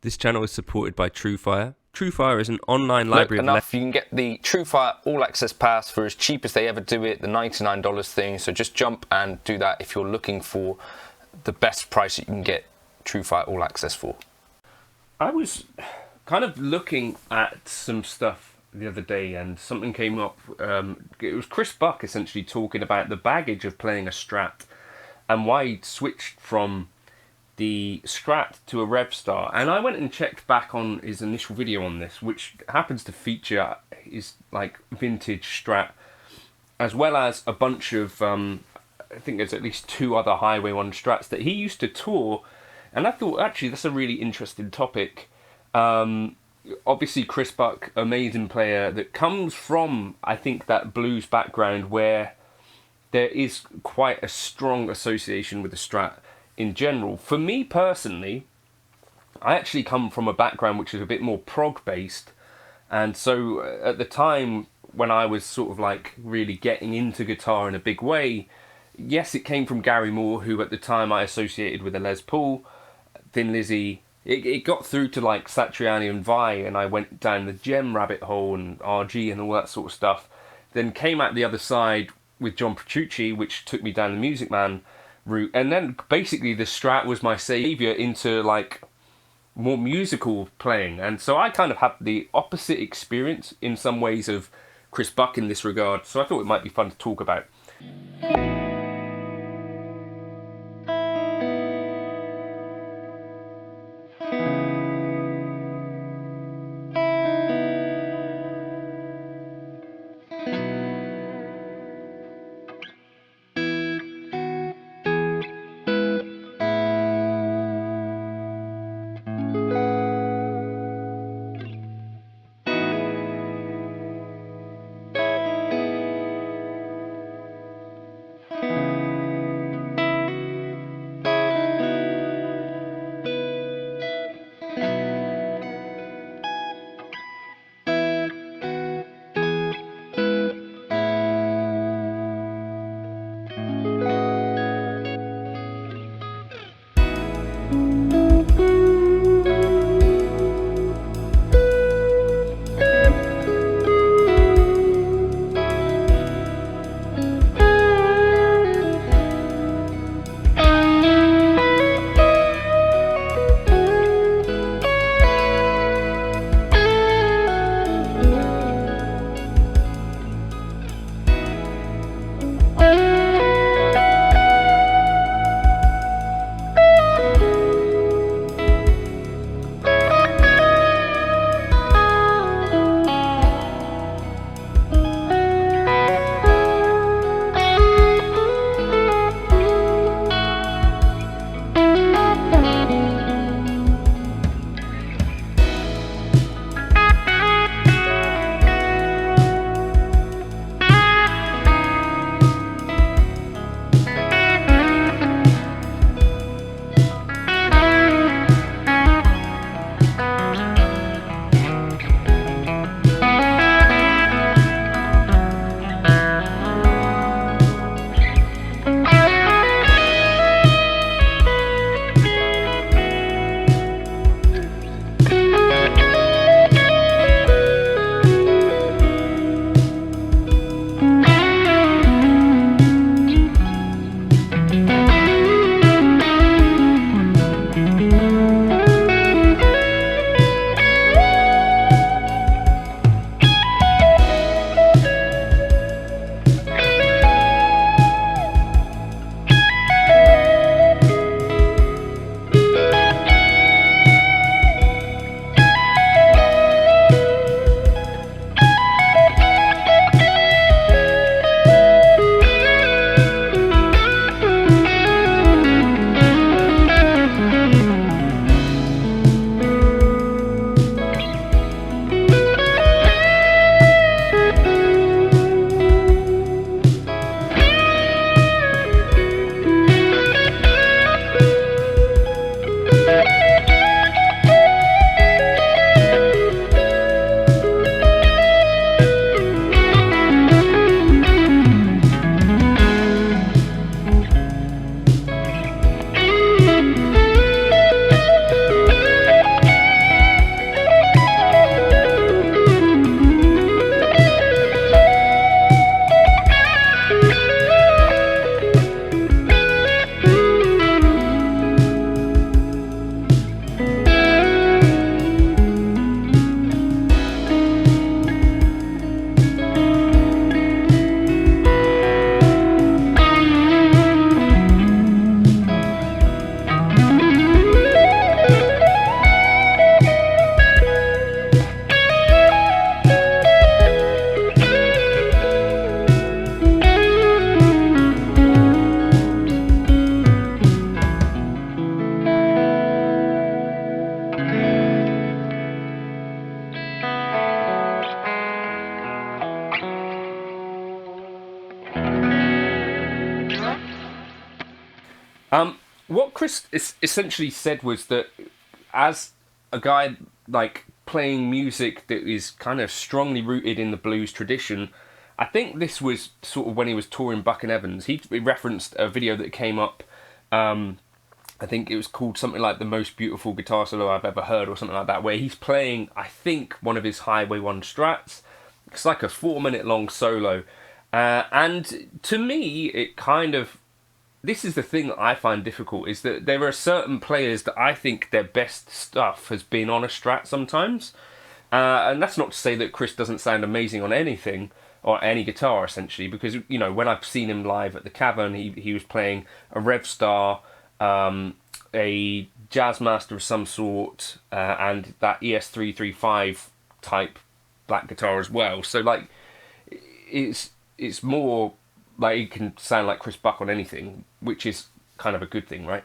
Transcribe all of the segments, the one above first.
This channel is supported by Truefire. Truefire is an online library enough, you can get the Truefire All Access Pass for as cheap as they ever do it, the $99 thing. So just jump and do that if you're looking for the best price you can get Truefire All Access for. I was kind of looking at some stuff the other day and something came up. It was Chris Buck essentially talking about the baggage of playing a Strat and why he'd switched from the Strat to a Revstar, and I went and checked back on his initial video on this, which happens to feature his like vintage Strat, as well as a bunch of I think there's at least 2 other Highway 1 Strats that he used to tour, and I thought actually that's a really interesting topic. Obviously Chris Buck, amazing player that comes from, I think, that blues background where there is quite a strong association with the Strat in general. For me personally, I actually come from a background which is a bit more prog based, and so at the time when I was sort of like really getting into guitar in a big way, yes, it came from Gary Moore, who at the time I associated with a Les Paul, Thin Lizzy. It got through to like Satriani and Vi, and I went down the Gem rabbit hole and RG and all that sort of stuff. Then came out the other side with John Petrucci, which took me down the Music Man route, and then basically the Strat was my savior into like more musical playing, and so I kind of had the opposite experience in some ways of Chris Buck in this regard, so I thought it might be fun to talk about. What Chris essentially said was that as a guy like playing music that is kind of strongly rooted in the blues tradition, I think this was sort of when he was touring Buck and Evans. He referenced a video that came up. I think it was called something like "The Most Beautiful Guitar Solo I've Ever Heard" or something like that, where he's playing, I think, one of his Highway 1 Strats. It's like a 4-minute long solo. And to me, it kind of... This is the thing that I find difficult, is that there are certain players that I think their best stuff has been on a Strat sometimes. And that's not to say that Chris doesn't sound amazing on anything, or any guitar, essentially, because, you know, when I've seen him live at the Cavern, he was playing a Revstar, a Jazzmaster of some sort, and that ES335 type black guitar as well. So, like, it's more like it can sound like Chris Buck on anything, which is kind of a good thing, right?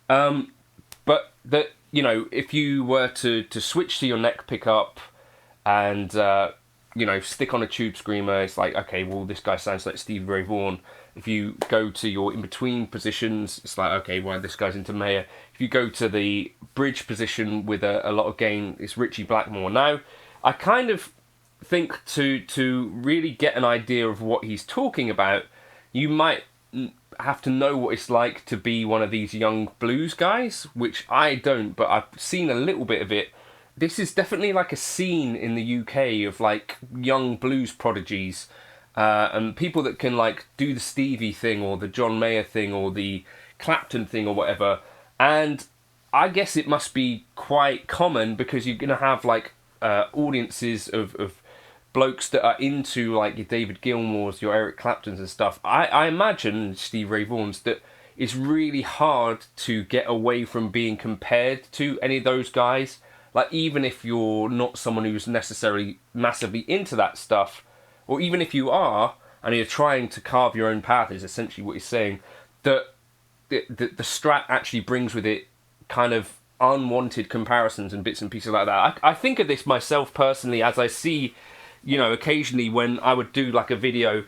But that, you know, if you were to switch to your neck pickup and you know, stick on a tube screamer, it's like, okay, well, this guy sounds like Stevie Ray Vaughan. If you go to your in-between positions, it's like, okay, well, this guy's into Mayer. If you go to the bridge position with a lot of gain, it's Richie Blackmore. Now, I kind of think to really get an idea of what he's talking about, you might have to know what it's like to be one of these young blues guys, which I don't, but I've seen a little bit of it. This is definitely like a scene in the UK of like young blues prodigies, and people that can like do the Stevie thing or the John Mayer thing or the Clapton thing or whatever. And I guess it must be quite common because you're going to have like audiences of blokes that are into like your David Gilmours, your Eric Claptons and stuff. I imagine Steve Ray Vaughan's that it's really hard to get away from being compared to any of those guys. Like, even if you're not someone who's necessarily massively into that stuff, or even if you are, and you're trying to carve your own path, is essentially what he's saying, that the Strat actually brings with it kind of unwanted comparisons and bits and pieces like that. I think of this myself personally as I see, you know, occasionally when I would do like a video,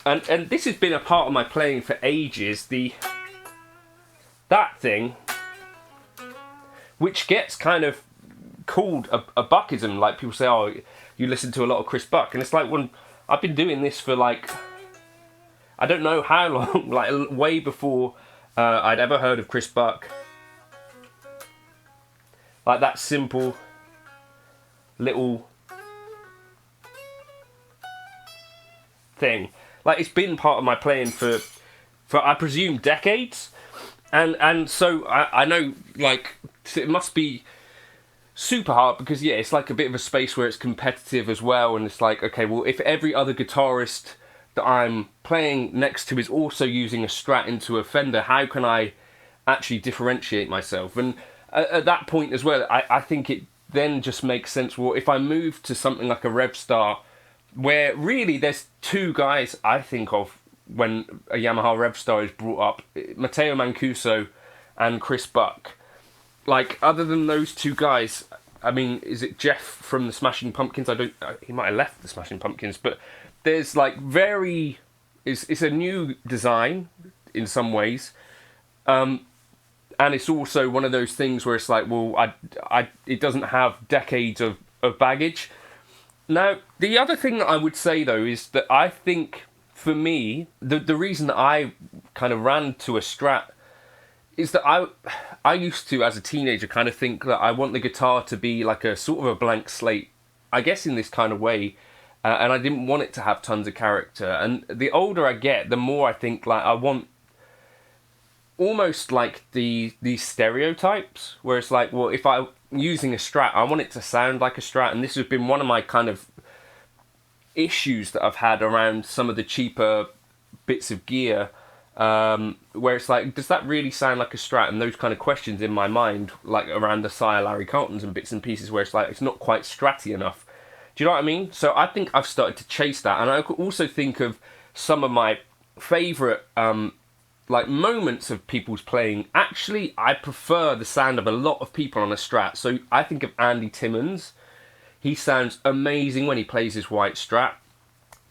and this has been a part of my playing for ages, that thing, which gets kind of called a BUCKism. Like, people say, oh, you listen to a lot of Chris Buck, and it's like, when I've been doing this for like, I don't know how long, like way before I'd ever heard of Chris Buck. Like that simple little thing, like, it's been part of my playing for I presume decades, and so I know, like, it must be super hard because, yeah, it's like a bit of a space where it's competitive as well, and it's like, okay, well, if every other guitarist that I'm playing next to is also using a Strat into a Fender, how can I actually differentiate myself? And at that point as well, I think it then just makes sense, well, if I move to something like a Revstar, where really there's two guys I think of when a Yamaha Revstar is brought up, Matteo Mancuso and Chris Buck. Like, other than those two guys, I mean, is it Jeff from the Smashing Pumpkins? He might have left the Smashing Pumpkins, but there's like it's a new design in some ways, and it's also one of those things where it's like, well, it doesn't have decades of baggage. Now, the other thing that I would say though is that I think, for me, the reason that I kind of ran to a Strat is that I used to, as a teenager, kind of think that I want the guitar to be like a sort of a blank slate, I guess, in this kind of way, and I didn't want it to have tons of character. And the older I get, the more I think, like, I want almost like these stereotypes, where it's like, well, if I'm using a Strat, I want it to sound like a Strat, and this has been one of my kind of issues that I've had around some of the cheaper bits of gear, where it's like, does that really sound like a Strat? And those kind of questions in my mind, like around the Sire Larry Carltons and bits and pieces, where it's like, it's not quite Stratty enough. Do you know what I mean? So I think I've started to chase that, and I could also think of some of my favourite like moments of people's playing. Actually, I prefer the sound of a lot of people on a Strat. So I think of Andy Timmons. He sounds amazing when he plays his white Strat.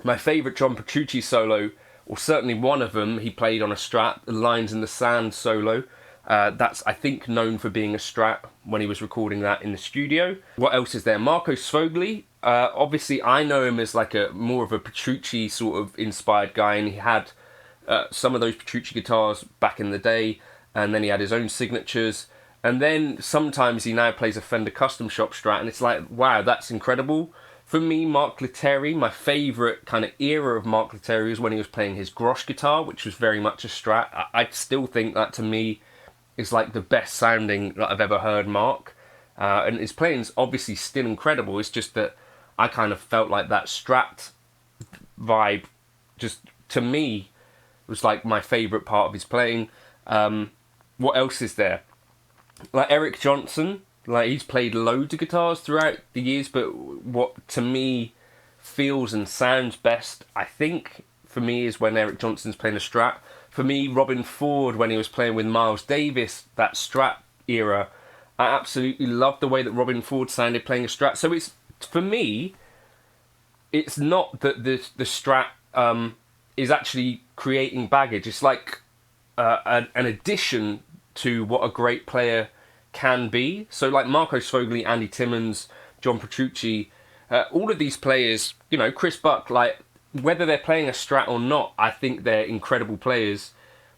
My favourite John Petrucci solo or certainly one of them, he played on a Strat, the Lines in the Sand solo. That's, I think, known for being a Strat when he was recording that in the studio. What else is there? Marco Sfogli. Obviously, I know him as like a more of a Petrucci sort of inspired guy, and he had some of those Petrucci guitars back in the day, and then he had his own signatures. And then sometimes he now plays a Fender Custom Shop Strat, and it's like, wow, that's incredible. For me, Mark Lettieri, my favourite kind of era of Mark Lettieri was when he was playing his Grosh guitar, which was very much a Strat. I still think that, to me, is like the best sounding that I've ever heard Mark. And his playing's obviously still incredible. It's just that I kind of felt like that Strat vibe, just to me, was like my favourite part of his playing. What else is there? Like Eric Johnson, like he's played loads of guitars throughout the years, but what to me feels and sounds best, I think, for me, is when Eric Johnson's playing a Strat. For me, Robin Ford, when he was playing with Miles Davis, that Strat era, I absolutely loved the way that Robin Ford sounded playing a Strat. So it's, for me, it's not that the Strat is actually creating baggage. It's like an addition to what a great player can be. So like Marco Sfogli, Andy Timmons, John Petrucci, all of these players, you know, Chris Buck, like whether they're playing a Strat or not, I think they're incredible players.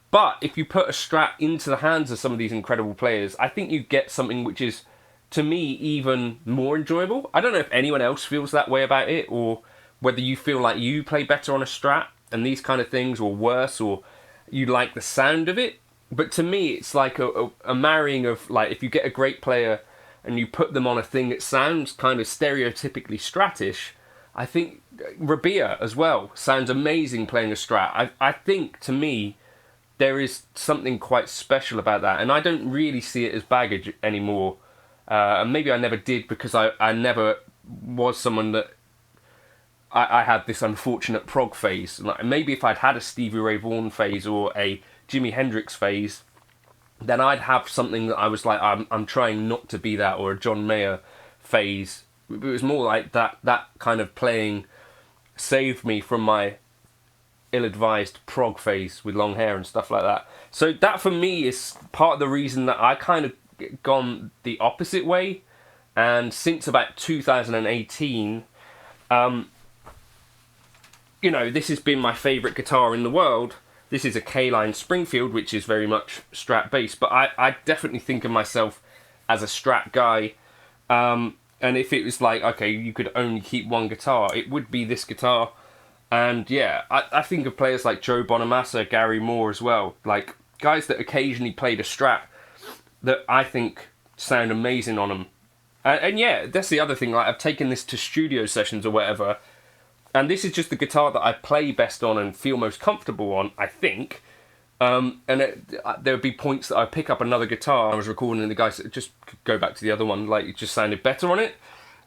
But if you put a Strat into the hands of some of these incredible players, I think you get something which is, to me, even more enjoyable. I don't know if anyone else feels that way about it, or whether you feel like you play better on a Strat and these kind of things, or worse, or you like the sound of it. But to me, it's like a marrying of, like, if you get a great player and you put them on a thing that sounds kind of stereotypically Stratish, I think Rabia as well sounds amazing playing a Strat. I think, to me, there is something quite special about that, and I don't really see it as baggage anymore. And maybe I never did, because I never was someone that... I had this unfortunate prog phase. Like, maybe if I'd had a Stevie Ray Vaughan phase or a Jimi Hendrix phase, then I'd have something that I was like, I'm trying not to be that, or a John Mayer phase. It was more like that kind of playing saved me from my ill-advised prog phase with long hair and stuff like that. So that, for me, is part of the reason that I kind of gone the opposite way. And since about 2018, you know, this has been my favourite guitar in the world. This is a K-Line Springfield, which is very much Strat based, but I definitely think of myself as a Strat guy. And if it was like, okay, you could only keep one guitar, it would be this guitar. And yeah, I think of players like Joe Bonamassa, Gary Moore as well, like guys that occasionally played a Strat that I think sound amazing on them. And yeah, that's the other thing, like I've taken this to studio sessions or whatever, and this is just the guitar that I play best on and feel most comfortable on, I think. And there would be points that I pick up another guitar, I was recording, and the guy said, just go back to the other one, like it just sounded better on it.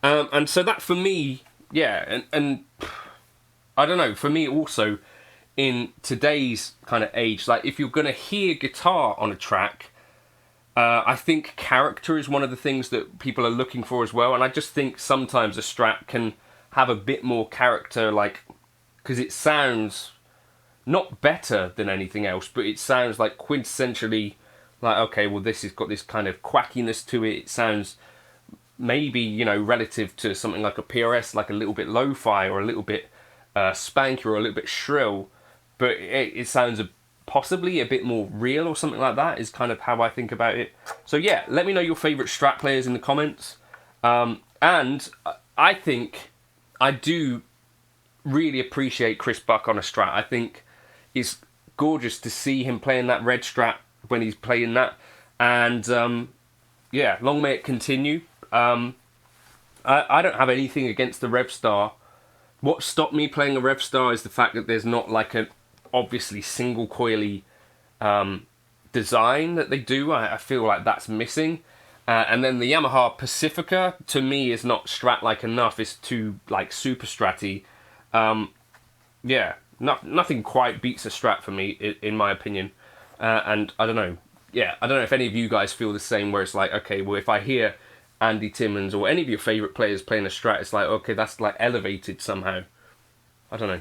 And so that, for me, yeah, and I don't know, for me also, in today's kind of age, like if you're going to hear guitar on a track, I think character is one of the things that people are looking for as well. And I just think sometimes a Strat can have a bit more character, like, because it sounds not better than anything else, but it sounds like quintessentially like, okay, well, this has got this kind of quackiness to it. It sounds maybe, you know, relative to something like a PRS, like a little bit lo-fi or a little bit spanky or a little bit shrill, but it sounds possibly a bit more real or something like that, is kind of how I think about it. So yeah, let me know your favourite Strat players in the comments. And I think I do really appreciate Chris Buck on a Strat. I think it's gorgeous to see him playing that red Strat when he's playing that. And yeah, long may it continue. I don't have anything against the Revstar. What stopped me playing a Revstar is the fact that there's not like a obviously single coily design that they do. I feel like that's missing. And then the Yamaha Pacifica, to me, is not Strat-like enough. It's too like super Stratty. Yeah, nothing quite beats a Strat for me, in my opinion. And I don't know. Yeah, I don't know if any of you guys feel the same, where it's like, okay, well, if I hear Andy Timmons or any of your favourite players playing a Strat, it's like, okay, that's like elevated somehow. I don't know.